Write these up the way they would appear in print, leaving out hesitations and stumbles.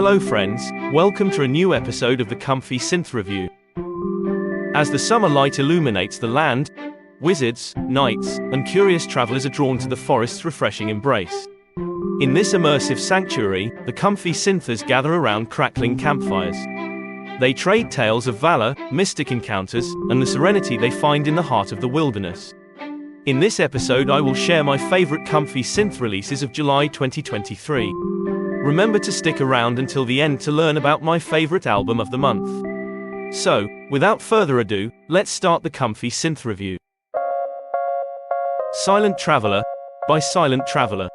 Hello friends, welcome to a new episode of the Comfy Synth Review. As the summer light illuminates the land, wizards, knights, and curious travelers are drawn to the forest's refreshing embrace. In this immersive sanctuary, the comfy synthers gather around crackling campfires. They trade tales of valor, mystic encounters, and the serenity they find in the heart of the wilderness. In this episode I will share my favorite comfy synth releases of July 2023. Remember to stick around until the end to learn about my favorite album of the month. So, without further ado, let's start the comfy synth review. Silent Traveler by Silent Traveler.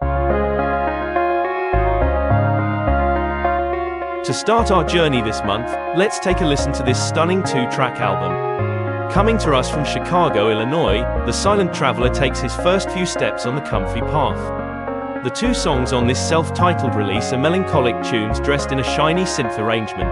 To start our journey this month, let's take a listen to this stunning 2-track album. Coming to us from Chicago, Illinois, the Silent Traveler takes his first few steps on the comfy path. The 2 songs on this self-titled release are melancholic tunes dressed in a shiny synth arrangement.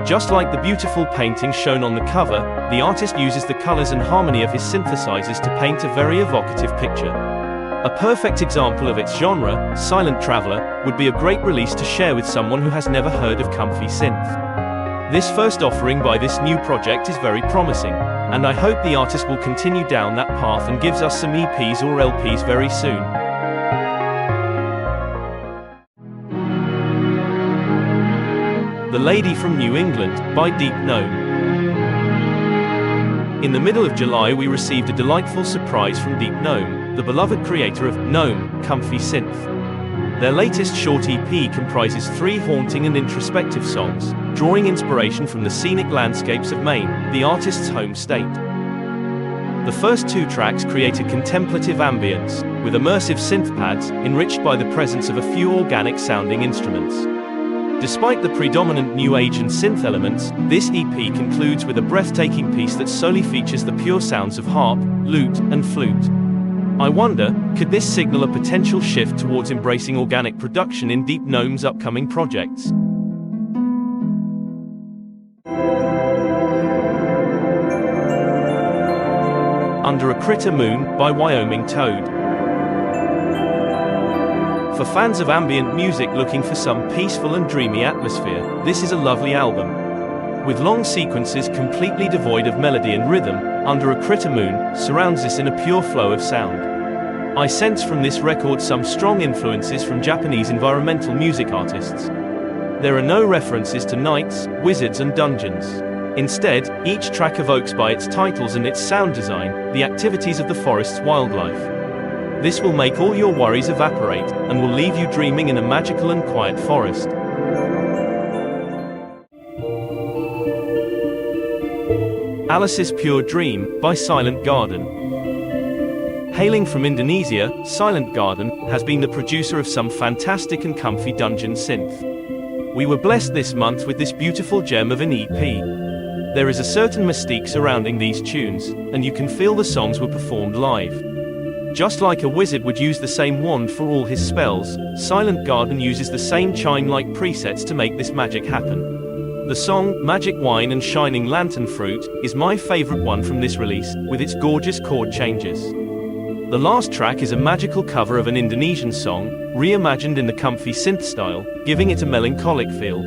Just like the beautiful painting shown on the cover, the artist uses the colors and harmony of his synthesizers to paint a very evocative picture. A perfect example of its genre, Silent Traveler, would be a great release to share with someone who has never heard of comfy synth. This first offering by this new project is very promising, and I hope the artist will continue down that path and gives us some EPs or LPs very soon. The Lady from New England, by Deep Gnome. In the middle of July we received a delightful surprise from Deep Gnome, the beloved creator of Gnome, Comfy Synth. Their latest short EP comprises 3 haunting and introspective songs, drawing inspiration from the scenic landscapes of Maine, the artist's home state. The first 2 tracks create a contemplative ambience, with immersive synth pads, enriched by the presence of a few organic-sounding instruments. Despite the predominant new age and synth elements, this EP concludes with a breathtaking piece that solely features the pure sounds of harp, lute, and flute. I wonder, could this signal a potential shift towards embracing organic production in Deep Gnome's upcoming projects? Under a Critter Moon, by Wyoming Toad. For fans of ambient music looking for some peaceful and dreamy atmosphere, this is a lovely album. With long sequences completely devoid of melody and rhythm, Under a Critter Moon surrounds us in a pure flow of sound. I sense from this record some strong influences from Japanese environmental music artists. There are no references to knights, wizards and dungeons. Instead, each track evokes by its titles and its sound design, the activities of the forest's wildlife. This will make all your worries evaporate, and will leave you dreaming in a magical and quiet forest. Alice's Pure Dream, by Silent Garden. Hailing from Indonesia, Silent Garden has been the producer of some fantastic and comfy dungeon synth. We were blessed this month with this beautiful gem of an EP. There is a certain mystique surrounding these tunes, and you can feel the songs were performed live. Just like a wizard would use the same wand for all his spells, Silent Garden uses the same chime-like presets to make this magic happen. The song, Magic Wine and Shining Lantern Fruit, is my favorite one from this release, with its gorgeous chord changes. The last track is a magical cover of an Indonesian song, reimagined in the comfy synth style, giving it a melancholic feel.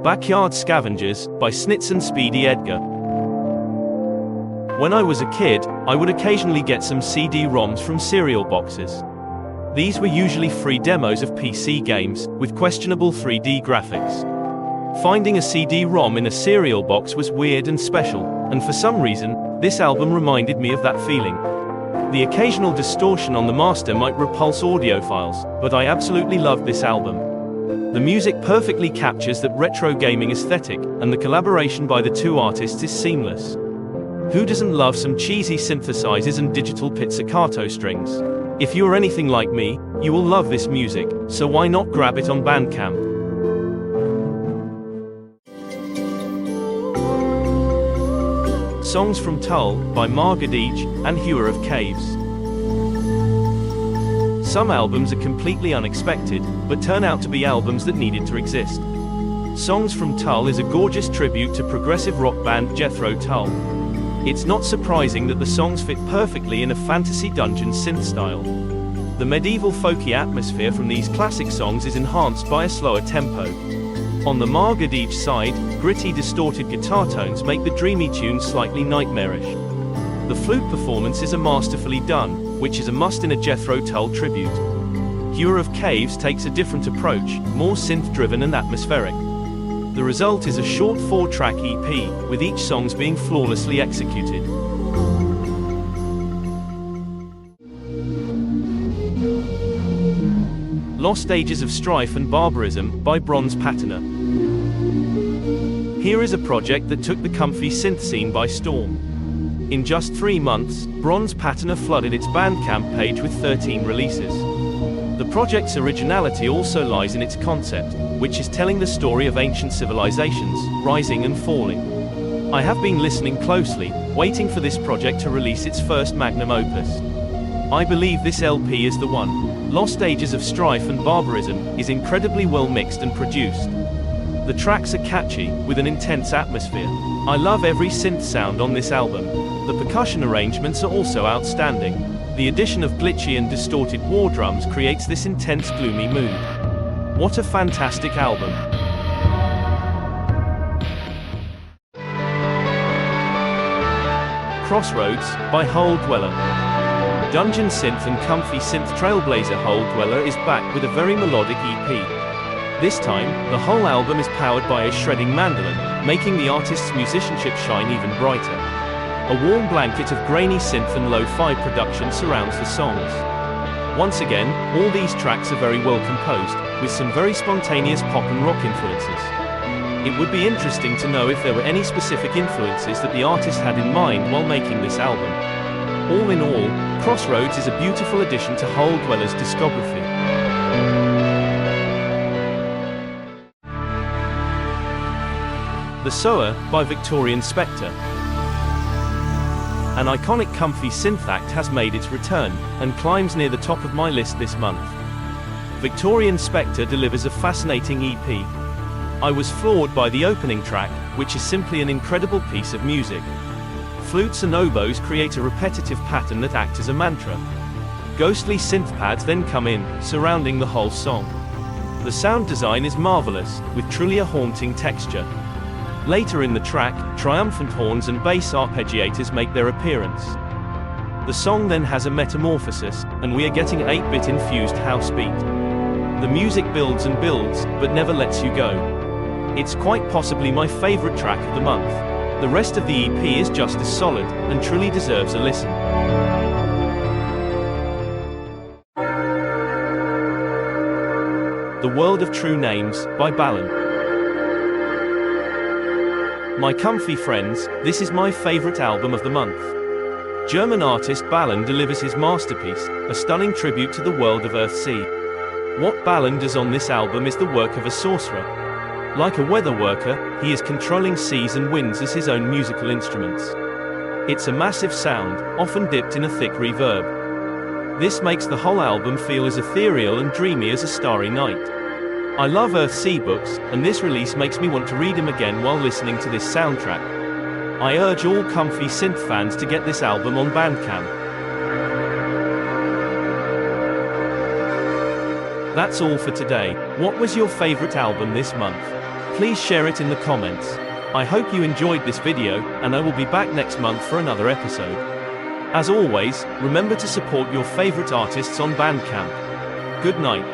Backyard Scavengers, by Snitz and Speedy Edgar. When I was a kid, I would occasionally get some CD-ROMs from cereal boxes. These were usually free demos of PC games, with questionable 3D graphics. Finding a CD-ROM in a cereal box was weird and special, and for some reason, this album reminded me of that feeling. The occasional distortion on the master might repulse audiophiles, but I absolutely loved this album. The music perfectly captures that retro gaming aesthetic, and the collaboration by the 2 artists is seamless. Who doesn't love some cheesy synthesizers and digital pizzicato strings? If you're anything like me, you will love this music, so why not grab it on Bandcamp? Songs from Tull, by Margadij and Hewer of Caves. Some albums are completely unexpected, but turn out to be albums that needed to exist. Songs from Tull is a gorgeous tribute to progressive rock band Jethro Tull. It's not surprising that the songs fit perfectly in a fantasy dungeon synth style. The medieval folky atmosphere from these classic songs is enhanced by a slower tempo. On the marged each side, gritty distorted guitar tones make the dreamy tune slightly nightmarish. The flute performances are masterfully done, which is a must in a Jethro Tull tribute. Hewer of Caves takes a different approach, more synth-driven and atmospheric. The result is a short 4-track EP, with each songs being flawlessly executed. Lost Ages of Strife and Barbarism, by Bronze Patina. Here is a project that took the comfy synth scene by storm. In just 3 months, Bronze Patina flooded its Bandcamp page with 13 releases. The project's originality also lies in its concept, which is telling the story of ancient civilizations, rising and falling. I have been listening closely, waiting for this project to release its first magnum opus. I believe this LP is the one. Lost Ages of Strife and Barbarism is incredibly well mixed and produced. The tracks are catchy, with an intense atmosphere. I love every synth sound on this album. The percussion arrangements are also outstanding. The addition of glitchy and distorted war drums creates this intense gloomy mood. What a fantastic album! Crossroads, by Hole Dweller. Dungeon synth and comfy synth trailblazer Hole Dweller is back with a very melodic EP. This time, the whole album is powered by a shredding mandolin, making the artist's musicianship shine even brighter. A warm blanket of grainy synth and lo-fi production surrounds the songs. Once again, all these tracks are very well composed, with some very spontaneous pop and rock influences. It would be interesting to know if there were any specific influences that the artist had in mind while making this album. All in all, Crossroads is a beautiful addition to Hole Dweller's discography. The Sower, by Victorian Specter. An iconic comfy synth act has made its return, and climbs near the top of my list this month. Victorian Specter delivers a fascinating EP. I was floored by the opening track, which is simply an incredible piece of music. Flutes and oboes create a repetitive pattern that acts as a mantra. Ghostly synth pads then come in, surrounding the whole song. The sound design is marvelous, with truly a haunting texture. Later in the track, triumphant horns and bass arpeggiators make their appearance. The song then has a metamorphosis, and we are getting 8-bit infused house beat. The music builds and builds, but never lets you go. It's quite possibly my favorite track of the month. The rest of the EP is just as solid, and truly deserves a listen. The World of True Names, by Balin. My comfy friends, this is my favorite album of the month. German artist Balin delivers his masterpiece, a stunning tribute to the world of Earthsea. What Balin does on this album is the work of a sorcerer. Like a weather worker, he is controlling seas and winds as his own musical instruments. It's a massive sound, often dipped in a thick reverb. This makes the whole album feel as ethereal and dreamy as a starry night. I love Earthsea books, and this release makes me want to read them again while listening to this soundtrack. I urge all comfy synth fans to get this album on Bandcamp. That's all for today. What was your favorite album this month? Please share it in the comments. I hope you enjoyed this video, and I will be back next month for another episode. As always, remember to support your favorite artists on Bandcamp. Good night.